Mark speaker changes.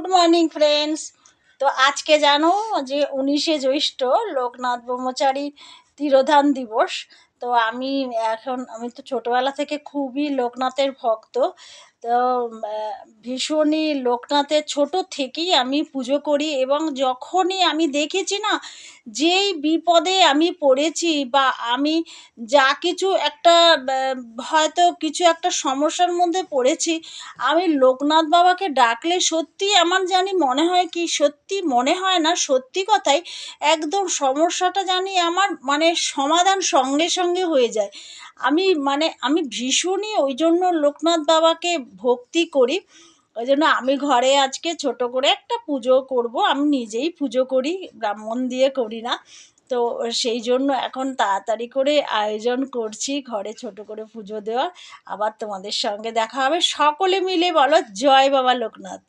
Speaker 1: Good morning friends. তো আজকে জানো যে 19শে জ্যৈষ্ঠ লোকনাথ ব্রহ্মচারী তিরোধান দিবস। তো আমি তো ছোটোবেলা থেকে খুবই লোকনাথের ভক্ত। তো ভীষণই লোকনাথের ছোট থেকেই আমি পুজো করি, এবং যখনই আমি দেখেছি না, যেই বিপদে আমি পড়েছি বা আমি যা কিছু একটা হয়তো কিছু একটা সমস্যার মধ্যে পড়েছি, আমি লোকনাথ বাবাকে ডাকলে সত্যি আমার জানি মনে হয় কি, সত্যি মনে হয় না, সত্যি কথাই একদম সমস্যাটা জানি আমার সমাধান সঙ্গে সঙ্গে হয়ে যায়। আমি ভীষণই ওই জন্য লোকনাথ বাবাকে ভক্তি করি। ওই জন্য আমি ঘরে আজকে ছোট করে একটা পুজো করব। আমি নিজেই পুজো করি, ব্রাহ্মণ দিয়ে করি না। তো সেই জন্য এখন তাড়াতাড়ি করে আয়োজন করছি ঘরে ছোট করে পুজো দেওয়ার। আবার তোমাদের সঙ্গে দেখা হবে। সকলে মিলে বলো জয় বাবা লোকনাথ।